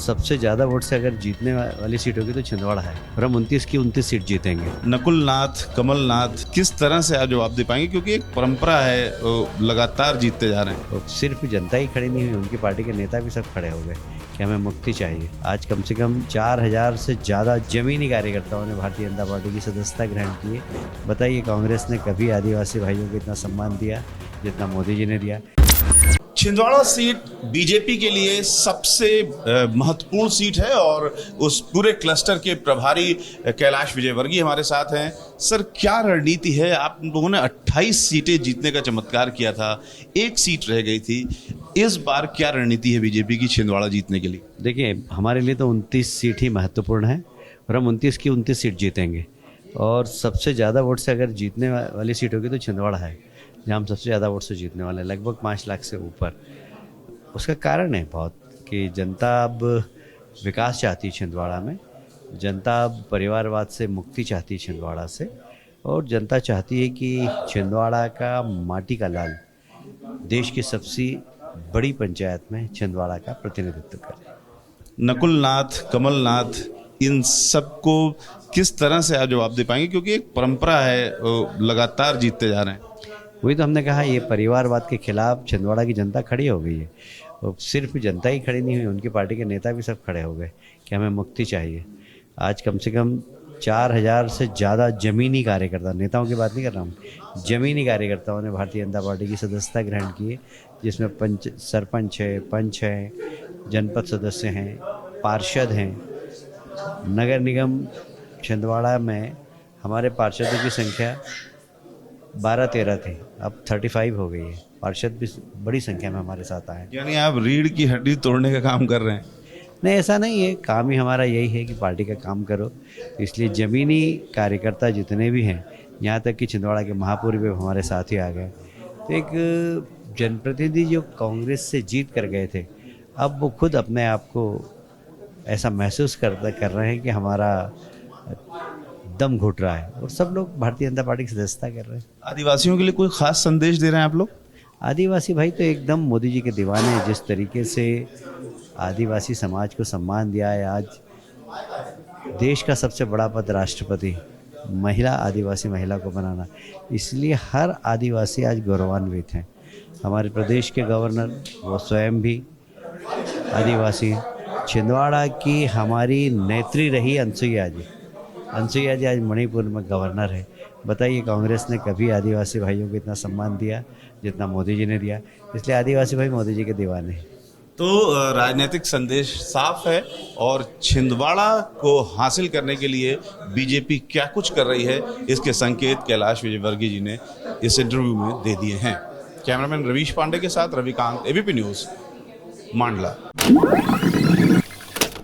सबसे ज़्यादा वोट से अगर जीतने वाली सीट होगी तो छिंदवाड़ा है और हम 29 की 29 सीट जीतेंगे। नकुलनाथ, कमलनाथ किस तरह से आप जवाब दे पाएंगे, क्योंकि एक परंपरा है, वो लगातार जीतते जा रहे हैं। तो सिर्फ जनता ही खड़ी नहीं हुई, उनकी पार्टी के नेता भी सब खड़े हो गए कि हमें मुक्ति चाहिए। आज कम से कम 4000 से ज़्यादा जमीनी कार्यकर्ताओं ने भारतीय जनता पार्टी की सदस्यता ग्रहण की है। बताइए, कांग्रेस ने कभी आदिवासी भाइयों को इतना सम्मान दिया जितना मोदी जी ने दिया। छिंदवाड़ा सीट बीजेपी के लिए सबसे महत्वपूर्ण सीट है और उस पूरे क्लस्टर के प्रभारी कैलाश विजयवर्गीय हमारे साथ हैं। सर, क्या रणनीति है? आप लोगों ने 28 सीटें जीतने का चमत्कार किया था, एक सीट रह गई थी। इस बार क्या रणनीति है बीजेपी की छिंदवाड़ा जीतने के लिए? देखिए, हमारे लिए तो 29 सीट ही महत्वपूर्ण है और हम 29 की 29 सीट जीतेंगे। और सबसे ज़्यादा वोट से अगर जीतने वाली सीट होगी तो छिंदवाड़ा है, जहाँ हम सबसे ज़्यादा वोट से जीतने वाले हैं, लगभग 5 लाख से ऊपर। उसका कारण है बहुत कि जनता अब विकास चाहती है छिंदवाड़ा में, जनता अब परिवारवाद से मुक्ति चाहती है छिंदवाड़ा से, और जनता चाहती है कि छिंदवाड़ा का माटी का लाल देश की सबसे बड़ी पंचायत में छिंदवाड़ा का प्रतिनिधित्व करे। नकुलनाथ, कमलनाथ, इन सबको किस तरह से आप जवाब दे पाएंगे, क्योंकि एक परंपरा है, वो लगातार जीतते जा रहे हैं। वही तो हमने कहा, ये परिवारवाद के खिलाफ छिंदवाड़ा की जनता खड़ी हो गई है। और सिर्फ जनता ही खड़ी नहीं हुई, उनकी पार्टी के नेता भी सब खड़े हो गए कि हमें मुक्ति चाहिए। आज कम से कम 4000 से ज़्यादा जमीनी कार्यकर्ता, नेताओं की बात नहीं कर रहा हूँ, जमीनी कार्यकर्ताओं ने भारतीय जनता पार्टी की सदस्यता ग्रहण की है, जिसमें सरपंच है, पंच है, जनपद सदस्य हैं, पार्षद हैं। नगर निगम छिंदवाड़ा में हमारे पार्षदों की संख्या 12-13 थी, अब 35 हो गई है। पार्षद भी बड़ी संख्या में हमारे साथ आए। यानी आप रीढ़ की हड्डी तोड़ने का काम कर रहे हैं। नहीं, ऐसा नहीं है, काम ही हमारा यही है कि पार्टी का काम करो। तो इसलिए ज़मीनी कार्यकर्ता जितने भी हैं, यहाँ तक कि छिंदवाड़ा के महापौर भी हमारे साथ ही आ गए। तो एक जनप्रतिनिधि जो कांग्रेस से जीत कर गए थे, अब वो खुद अपने आप को ऐसा महसूस कर रहे हैं कि हमारा दम घुट रहा है, और सब लोग भारतीय जनता पार्टी की सदस्यता कर रहे हैं। आदिवासियों के लिए कोई खास संदेश दे रहे हैं आप लोग? आदिवासी भाई तो एकदम मोदी जी के दीवाने हैं। जिस तरीके से आदिवासी समाज को सम्मान दिया है, आज देश का सबसे बड़ा पद राष्ट्रपति महिला, आदिवासी महिला को बनाना, इसलिए हर आदिवासी आज गौरवान्वित हैं। हमारे प्रदेश के गवर्नर वो स्वयं भी आदिवासी हैं। छिंदवाड़ा की हमारी नेत्री रही अनसुईया जी आज मणिपुर में गवर्नर है। बताइए, कांग्रेस ने कभी आदिवासी भाइयों को इतना सम्मान दिया जितना मोदी जी ने दिया। इसलिए आदिवासी भाई मोदी जी के दीवाने हैं। तो राजनीतिक संदेश साफ है, और छिंदवाड़ा को हासिल करने के लिए बीजेपी क्या कुछ कर रही है, इसके संकेत कैलाश विजयवर्गीय जी ने इस इंटरव्यू में दे दिए हैं। कैमरामैन रवीश पांडे के साथ रविकांत, एबीपी न्यूज़, मांडला।